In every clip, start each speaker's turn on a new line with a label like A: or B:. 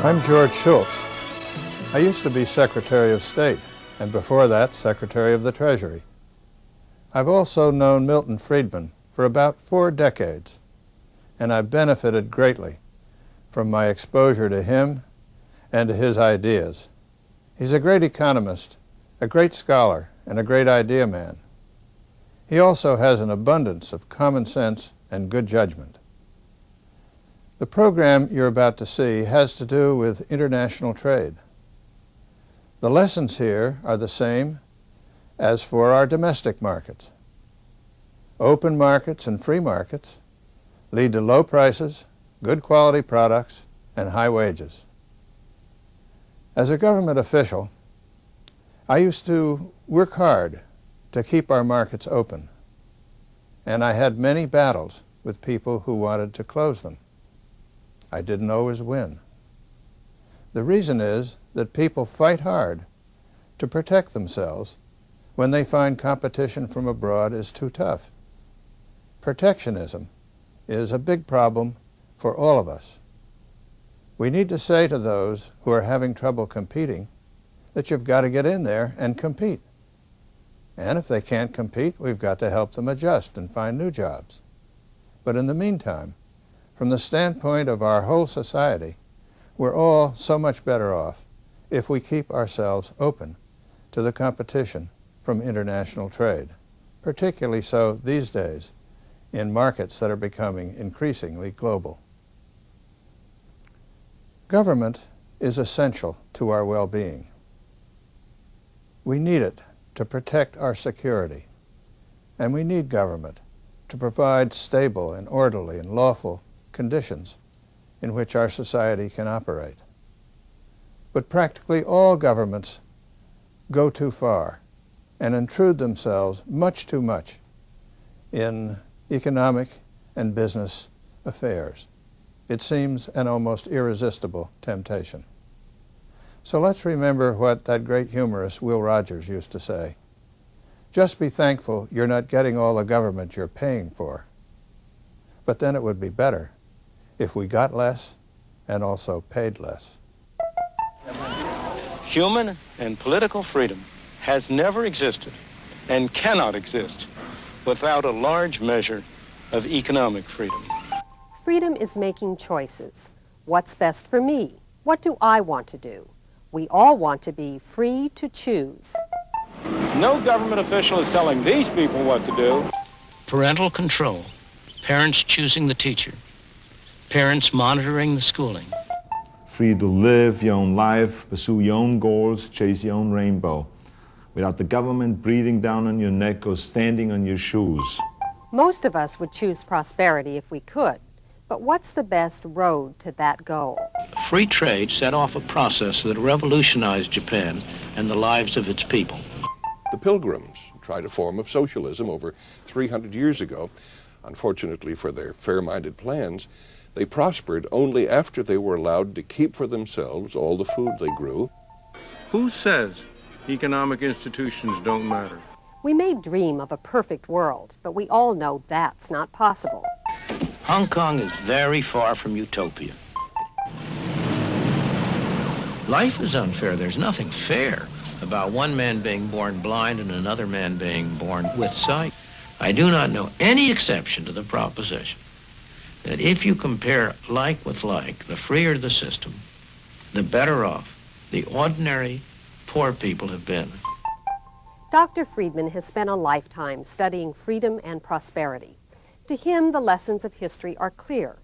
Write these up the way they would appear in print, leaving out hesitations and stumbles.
A: I'm George Shultz. I used to be Secretary of State, and before that, Secretary of the Treasury. I've also known Milton Friedman for about 4 decades, and I've benefited greatly from my exposure to him and to his ideas. He's a great economist, a great scholar, and a great idea man. He also has an abundance of common sense and good judgment. The program you're about to see has to do with international trade. The lessons here are the same as for our domestic markets. Open markets and free markets lead to low prices, good quality products, and high wages. As a government official, I used to work hard to keep our markets open, and I had many battles with people who wanted to close them. I didn't always win. The reason is that people fight hard to protect themselves when they find competition from abroad is too tough. Protectionism is a big problem for all of us. We need to say to those who are having trouble competing that you've got to get in there and compete. And if they can't compete, we've got to help them adjust and find new jobs. But in the meantime, from the standpoint of our whole society, we're all so much better off if we keep ourselves open to the competition from international trade, particularly so these days in markets that are becoming increasingly global. Government is essential to our well-being. We need it to protect our security, and we need government to provide stable and orderly and lawful conditions in which our society can operate. But practically all governments go too far and intrude themselves much too much in economic and business affairs. It seems an almost irresistible temptation. So let's remember what that great humorist Will Rogers used to say. Just be thankful you're not getting all the government you're paying for. But then it would be better if we got less and also paid less.
B: Human and political freedom has never existed and cannot exist without a large measure of economic freedom.
C: Freedom is making choices. What's best for me? What do I want to do? We all want to be free to choose.
B: No government official is telling these people what to do.
D: Parental control, parents choosing the teacher, parents monitoring the schooling.
E: Free to live your own life, pursue your own goals, chase your own rainbow, without the government breathing down on your neck or standing on your shoes.
C: Most of us would choose prosperity if we could, but what's the best road to that goal?
D: Free trade set off a process that revolutionized Japan and the lives of its people.
F: The Pilgrims tried a form of socialism over 300 years ago. Unfortunately for their fair-minded plans, they prospered only after they were allowed to keep for themselves all the food they grew.
B: Who says economic institutions don't matter?
C: We may dream of a perfect world, but we all know that's not possible.
D: Hong Kong is very far from utopia. Life is unfair. There's nothing fair about one man being born blind and another man being born with sight. I do not know any exception to the proposition that if you compare like with like, the freer the system, the better off the ordinary poor people have been.
C: Dr. Friedman has spent a lifetime studying freedom and prosperity. To him, the lessons of history are clear.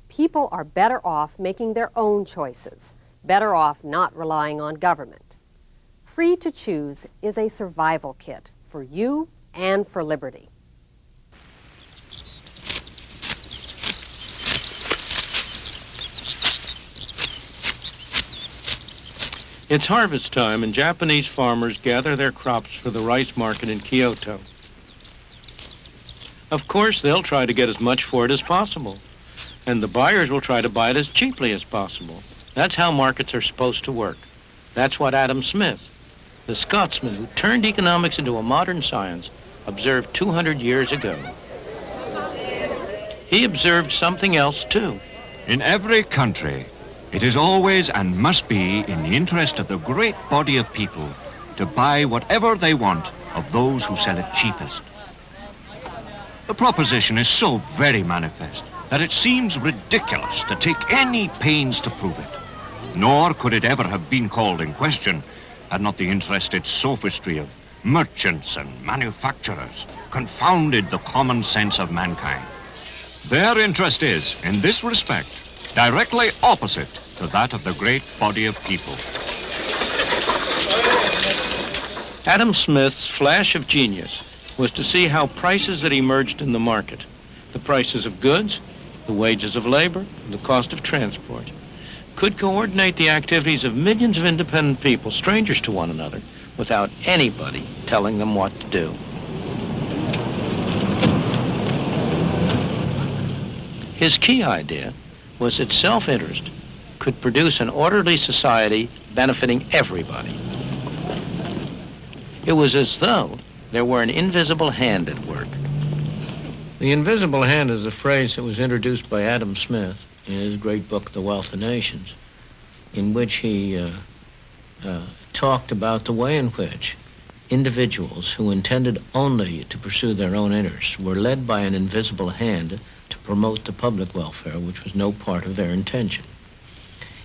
C: People are better off making their own choices, better off not relying on government. Free to choose is a survival kit for you and for liberty.
B: It's harvest time, and Japanese farmers gather their crops for the rice market in Kyoto. Of course, they'll try to get as much for it as possible, and the buyers will try to buy it as cheaply as possible. That's how markets are supposed to work. That's what Adam Smith, the Scotsman who turned economics into a modern science, observed 200 years ago. He observed something else, too.
G: In every country, It is always and must be in the interest of the great body of people to buy whatever they want of those who sell it cheapest. The proposition is so very manifest that it seems ridiculous to take any pains to prove it. Nor could it ever have been called in question had not the interested sophistry of merchants and manufacturers confounded the common sense of mankind. Their interest is, in this respect, directly opposite to that of the great body of people.
B: Adam Smith's flash of genius was to see how prices that emerged in the market, the prices of goods, the wages of labor, the cost of transport, could coordinate the activities of millions of independent people, strangers to one another, without anybody telling them what to do. His key idea was that self-interest could produce an orderly society benefiting everybody. It was as though there were an invisible hand at work. The invisible hand is a phrase that was introduced by Adam Smith in his great book, The Wealth of Nations, in which he talked about the way in which individuals who intended only to pursue their own interests were led by an invisible hand to promote the public welfare, which was no part of their intention.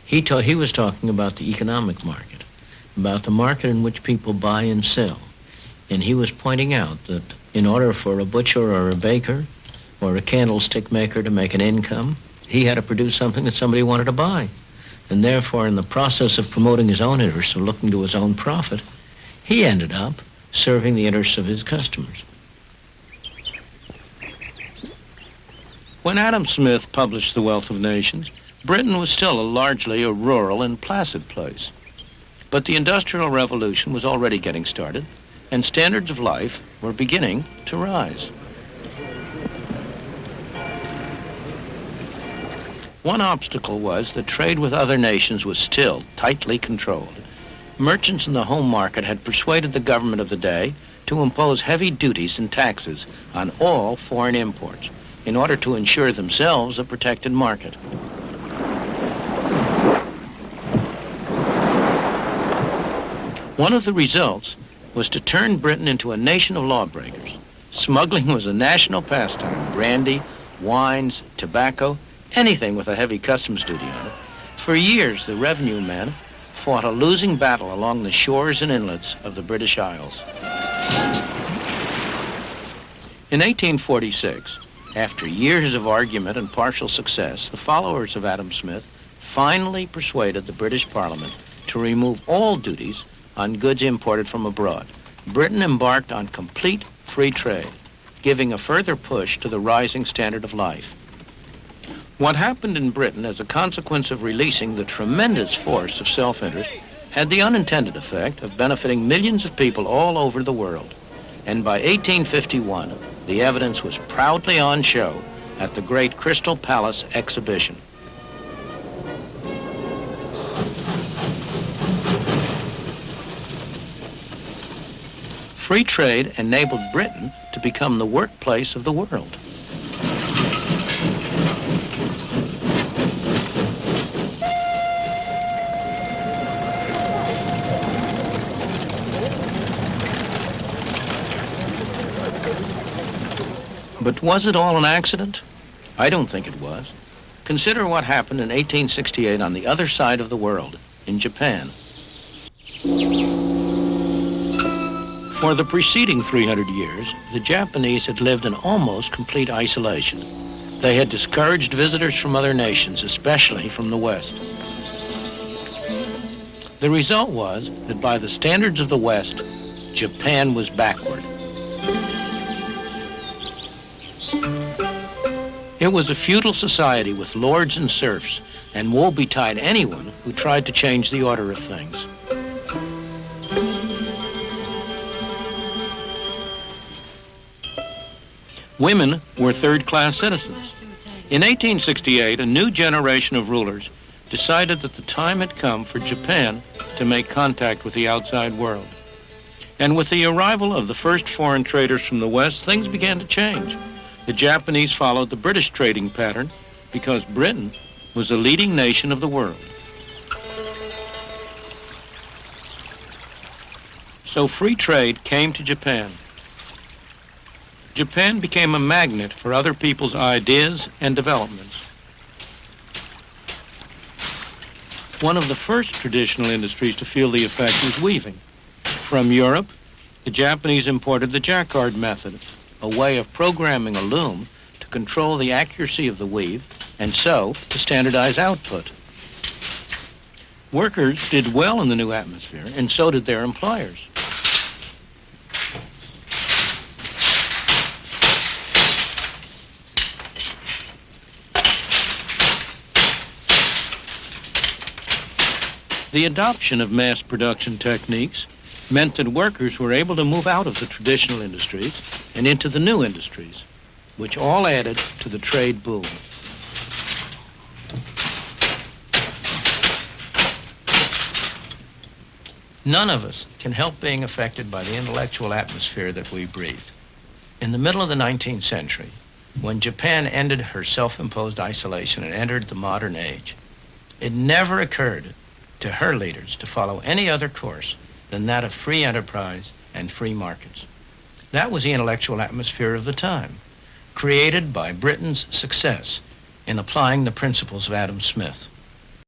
B: He was talking about the economic market, about the market in which people buy and sell. And he was pointing out that in order for a butcher or a baker or a candlestick maker to make an income, he had to produce something that somebody wanted to buy. And therefore, in the process of promoting his own interests, of looking to his own profit, he ended up serving the interests of his customers. When Adam Smith published The Wealth of Nations, Britain was still largely a rural and placid place. But the Industrial Revolution was already getting started, and standards of life were beginning to rise. One obstacle was that trade with other nations was still tightly controlled. Merchants in the home market had persuaded the government of the day to impose heavy duties and taxes on all foreign imports in order to ensure themselves a protected market. One of the results was to turn Britain into a nation of lawbreakers. Smuggling was a national pastime. Brandy, wines, tobacco, anything with a heavy customs duty on it. For years, the revenue men fought a losing battle along the shores and inlets of the British Isles. In 1846, after years of argument and partial success, the followers of Adam Smith finally persuaded the British Parliament to remove all duties on goods imported from abroad. Britain embarked on complete free trade, giving a further push to the rising standard of life. What happened in Britain as a consequence of releasing the tremendous force of self-interest had the unintended effect of benefiting millions of people all over the world. And by 1851, the evidence was proudly on show at the great Crystal Palace exhibition. Free trade enabled Britain to become the workplace of the world. But was it all an accident? I don't think it was. Consider what happened in 1868 on the other side of the world, in Japan. For the preceding 300 years, the Japanese had lived in almost complete isolation. They had discouraged visitors from other nations, especially from the West. The result was that by the standards of the West, Japan was backward. It was a feudal society with lords and serfs, and woe betide anyone who tried to change the order of things. Women were third-class citizens. In 1868, a new generation of rulers decided that the time had come for Japan to make contact with the outside world. And with the arrival of the first foreign traders from the West, things began to change. The Japanese followed the British trading pattern because Britain was a leading nation of the world. So free trade came to Japan. Japan became a magnet for other people's ideas and developments. One of the first traditional industries to feel the effect was weaving. From Europe, the Japanese imported the jacquard method, a way of programming a loom to control the accuracy of the weave and so to standardize output. Workers did well in the new atmosphere, and so did their employers. The adoption of mass production techniques meant that workers were able to move out of the traditional industries and into the new industries, which all added to the trade boom. None of us can help being affected by the intellectual atmosphere that we breathe. In the middle of the 19th century, when Japan ended her self-imposed isolation and entered the modern age, it never occurred to her leaders to follow any other course than that of free enterprise and free markets. That was the intellectual atmosphere of the time, created by Britain's success in applying the principles of Adam Smith.